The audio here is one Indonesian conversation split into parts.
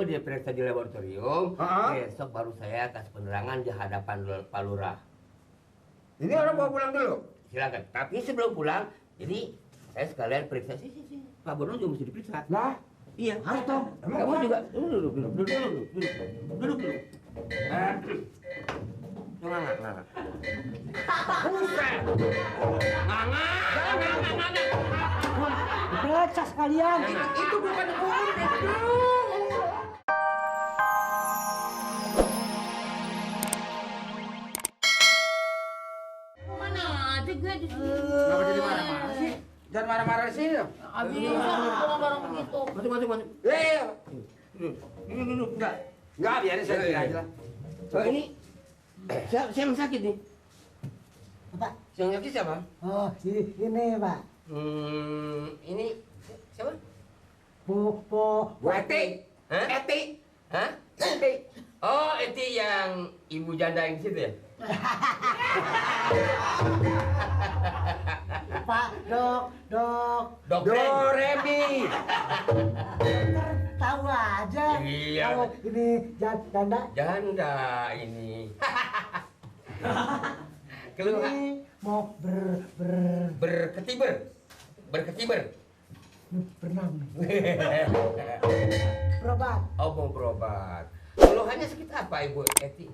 dia periksa di laboratorium. Besok baru saya kasih penerangan di hadapan Pak Lurah. Ini orang bawa pulang dulu? Silakan. Tapi sebelum pulang, jadi saya sekalian periksa. Pak Bodong juga mesti diperiksa. Lah? Iya. Harus dong. Kamu juga. Duduk. Nggak. Buset. Nggak. Periksa sekalian. Itu bukan unik, bro. Mana aja gue di sini. Kenapa jadi marah-marah sih? Jangan marah-marah sih. Abi, kalau barang begitu. Masuk. Duduk. Enggak, biarin saya kira aja lah. Oh, ini siapa yang sakit nih? Pak. Yang sakit siapa? Oh, ini Pak. Ini siapa? Po. Bu Eti. Hah? Eti. Hah? Eti. Oh, Eti yang ibu janda yang di situ ya? Pak, dok. Dokter. Doremi. Tahu aja. Iya. Kalau ini janda. Janda ini. Keluar. Ini mau Berketiber. berenang. Berobat. Oh, mau berobat. Keluhannya sakit apa, Ibu Eti?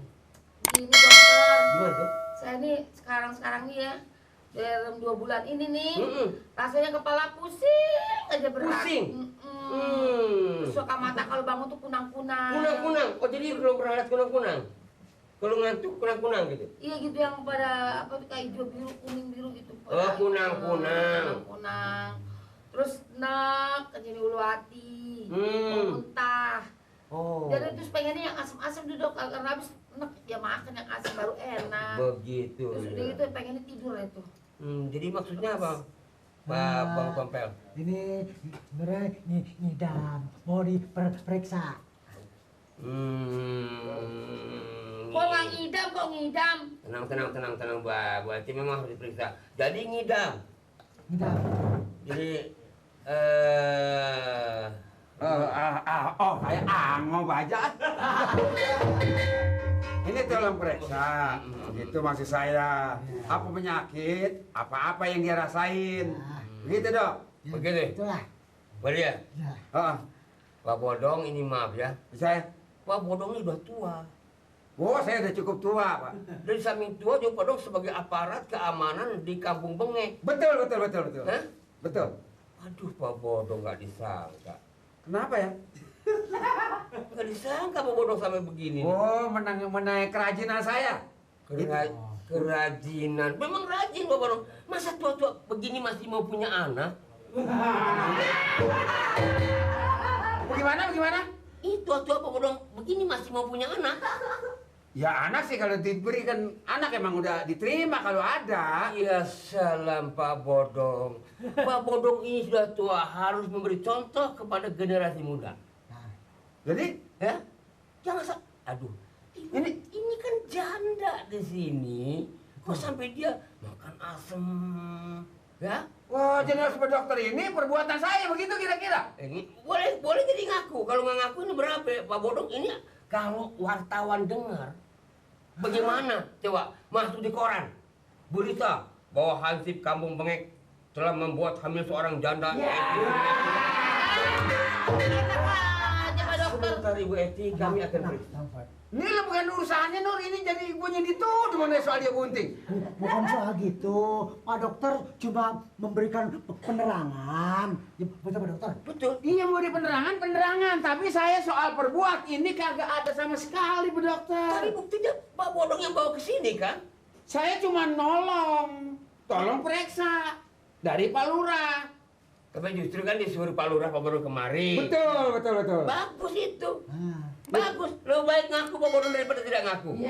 Gini dokter, Gimana tuh? saya nih sekarang nih ya, dalam 2 bulan ini nih, Mm-mm. rasanya kepala pusing aja berat. Pusing? Terus suka mata kalau bangun tuh kunang-kunang. Kunang-kunang. Oh, jadi belum pernah lihat kunang-kunang? Kalau ngantuk kunang-kunang gitu? Iya gitu yang pada apa kayak hijau biru, kuning biru gitu. Oh, kunang-kunang. Kunang-kunang. Terus nek, jadi ulu hati, mau muntah. Oh. Jadi terus pengennya yang asam-asam tuh dok, karena habis nek ya makan yang asam baru enak. Begitu. Terus udah gitu pengennya tidur itu. Jadi maksudnya apa? Pak Bang Kompel. Ini sebenarnya ngidam, mau diperiksa. Kok nggak ngidam, kok ngidam? Tenang, Mbak. Berarti memang harus diperiksa. Jadi ngidam. Ngidam. Jadi Kayak angop aja. Ini tolong periksa. Itu maksud saya. Apa penyakit, apa-apa yang dia rasain. Begitu, Dok. begitu. Itulah. Boleh ya? Ya. Pak Bodong ini maaf ya. Saya, Pak Bodong ini udah tua. saya udah cukup tua, Pak. Dari samping tua juga Pak Bodong sebagai aparat keamanan di Kampung Bengek. Betul. Hah? Betul. Aduh, Pak Bodong nggak disangka. Kenapa ya? Nggak disangka Pak Bodong sampai begini. Menaik kerajinan saya. Kerajinan. Memang rajin Pak Bodong. Masa tua-tua begini masih mau punya anak? Bagaimana? Itu tua-tua Pak Bodong begini masih mau punya anak? Ya anak sih kalau diberikan anak emang udah diterima kalau ada. Ya salam Pak Bodong. Pak Bodong ini sudah tua, harus memberi contoh kepada generasi muda. Jadi, Ya? Jangan aduh. Ini kan janda di sini. Kok sampai dia makan asem? Ya? wah jelas dokter ini perbuatan saya begitu kira-kira. Ini boleh jadi ngaku. Kalau nggak ngaku ini berapa ya, Pak Bodong? Ini kalau wartawan dengar, bagaimana? Coba masuk di koran, berita bahwa Hansip Kampung Bengek telah membuat hamil seorang janda. Enak aja Pak dokter. Sebentar Ibu Eti, kami akan periksa. Ini lah bukan urusannya Nur, ini jadi ibunya dituduh mengenai soal dia bunting. Bukan soal gitu, Pak Dokter cuma memberikan penerangan. Ya, betul Pak Dokter. Betul. Iya mau di penerangan, tapi saya soal perbuat ini kagak ada sama sekali Bu Dokter. Tapi buktinya Pak Bodong yang bawa ke sini kan? Saya cuma tolong periksa dari Pak Lurah. Tapi justru kan disuruh Pak Lurah Pak Bodong kemari. Betul. Bagus itu. Ah. Bagus. Lebih baik ngaku Pak Bodong daripada tidak ngaku.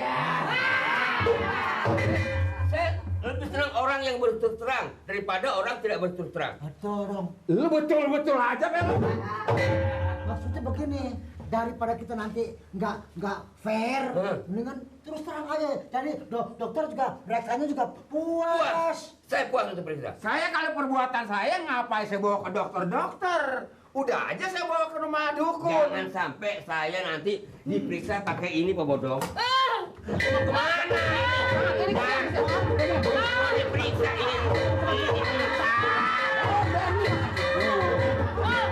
Saya lebih senang orang yang berterus terang daripada orang tidak berterus terang. Betul dong. Lu betul aja kan? Maksudnya begini, daripada kita nanti nggak fair, mendingan terus terang aja. Jadi dokter juga periksanya juga puas. Saya puas untuk periksa. Saya kalau perbuatan saya ngapain saya bawa ke dokter? Udah aja saya bawa ke rumah dukun. Jangan sampai saya nanti diperiksa pakai ini Pak Bodong. Mau kemana? Ini mau diperiksa ini.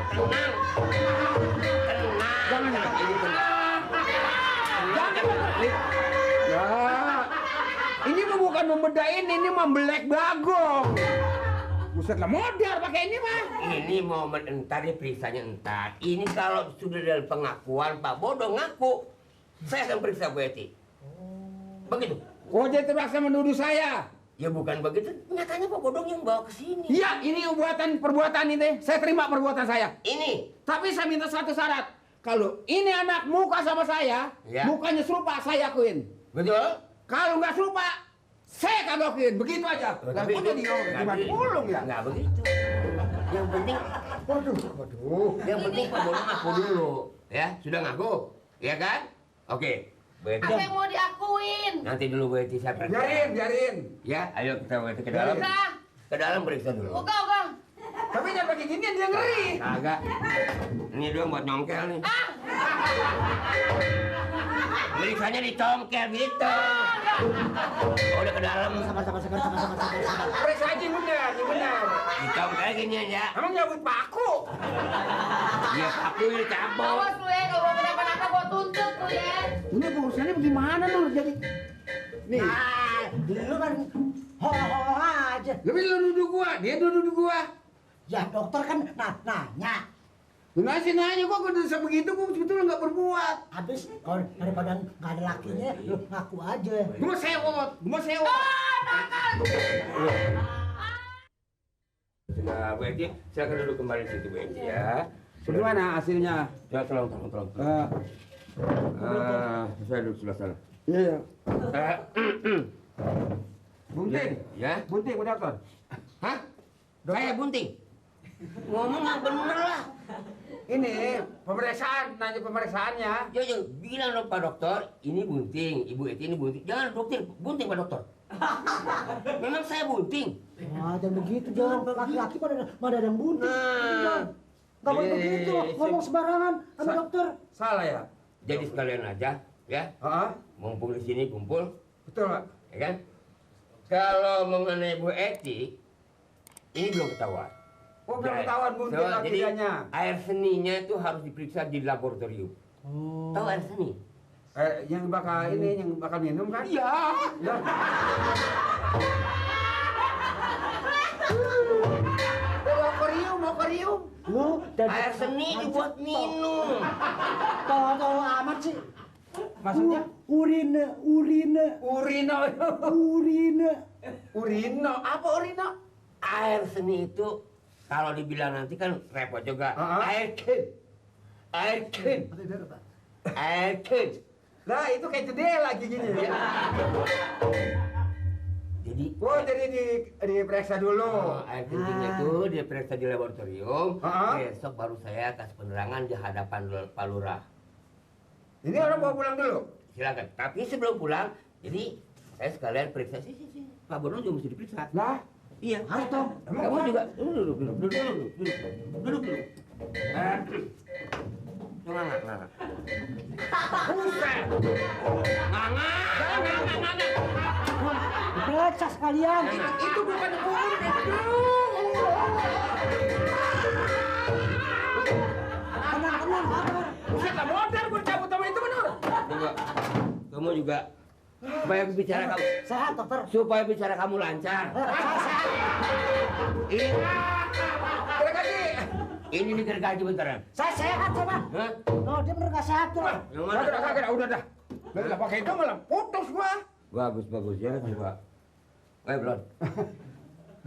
Tenang. Tenang. Ini tenang. Ya, ini mah bukan membedain, ini membelek bagong. Buset lah, modal pakai ini mah. Ini momen entar diperiksanya entar. Ini kalau sudah dari pengakuan Pak Bodong ngaku, saya akan periksa Bu Eti. Begitu. Oh, dia terpaksa menuduh saya. Ya bukan begitu. Nyatanya Pak Bodong yang bawa ke sini. Iya, ini perbuatan ini. Saya terima perbuatan saya. Ini. Tapi saya minta satu syarat. Kalau ini anak muka sama saya, Ya. mukanya serupa, saya akuin. Betul? Kalau nggak serupa, saya kagak akuin. Begitu aja. Oh, Lah, tapi kok itu jadi nggak gimana di- pulung ya? Nggak begitu. Yang penting, Waduh. yang penting Pak Bodong ngaku dulu. Ya, sudah ngaku? Ya kan? Oke. Bu Eti. Apa yang mau diakuin? Nanti dulu Bu Eti saya periksa. Biarin. Ya, ayo kita Bu Eti ke dalam. Udah. Ke dalam periksa dulu. Udah. Tapi jangan pakai ginian, dia ngeri. Kagak. Ini doang buat nyongkel nih. Periksanya dicongkel gitu. Oh, udah ke dalam. Sabar. Periksa aja yang benar, Dicongkel gini aja. Emang nyabut paku? Dia paku ini cabut. Awas lu ya, kalau kenapa-napa gua tuntut lu ya. Ini urusannya bagaimana Nur? Jadi Nih, lu kan ho aja. lebih lu nuduh gua, dia nuduh gua. Ya dokter kan nanya. Lu nanya kok gua udah sebegitu, gua sebetulnya nggak berbuat. Habis kalau daripada nggak ada lakinya, lu ngaku aja. Gua mau sewot. Nah, Bu Eti, silakan duduk kembali di situ Bu Eti ya. Gimana hasilnya? Ya, tolong. Saya duduk sebelah sana. Iya. Eh, Bunting. Ya? Bunting, Bu Dokter. Hah? Saya bunting. Ngomong yang bener lah. Ini nanya pemeriksaannya. Ya, bilang dong Pak Dokter, ini bunting, Ibu Eti ini bunting. Jangan dokter, bunting Pak Dokter. Memang saya bunting. Wah, jangan begitu, jangan. Laki-laki pada ada yang bunting. Nah. Nggak boleh begitu, ngomong sembarangan sama dokter. Salah ya? Jadi sekalian aja, ya. Heeh. Mumpung di sini kumpul, Betul, Pak. ya kan? Kalau mengenai Bu Eti, ini belum ketahuan. Oh, belum ketahuan bunting jadi akibatnya. air seninya itu harus diperiksa di laboratorium. Oh. Tahu air seni? Yang bakal minum kan? Iya. Ya. Mau korium. Lu dan Air seni dibuat minum. tolong amat sih. Maksudnya? Urine. Urino. Urino. Apa urino? Air seni itu kalau dibilang nanti kan repot juga. Uh-huh. Air ken. Lah itu kayak jendela lagi gini. Jadi Oh, jadi diperiksa dulu. air kencingnya itu dia periksa di laboratorium. Uh-huh. Besok baru saya kasih penerangan di hadapan Pak Lurah. Ini orang bawa pulang dulu. Silakan. Tapi sebelum pulang, jadi saya sekalian periksa. Sih. Pak Bono juga mesti diperiksa. Lah, Iya. Harus dong. Kamu juga duduk. Coba nggak. Buset. Nggak. Periksa sekalian. itu bukan urut. Tenang, sabar. Buset lah modal gue cabut sama itu bener. Coba. Kamu juga supaya bicara kamu Sehat dokter. supaya bicara kamu lancar. Saya sehat. Ini Terima kasih. ini nih gergaji bentaran. Saya sehat coba. Hah? Oh, dia bener nggak sehat tuh. Yang mana? Udah dah. Lah pakai itu malah putus gua. Bagus ya coba. Belum.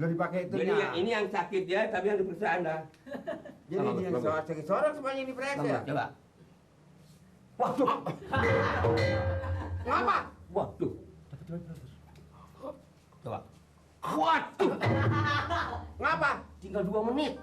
Lo dipakai itu Jadi ini yang sakit ya, tapi yang diperiksa Anda. Jadi Bagus, dia bagus. sakit seorang semuanya diperiksa. Coba. Waduh. Ngapa? Waduh. Coba. Waduh. Ngapa? Tinggal 2 menit.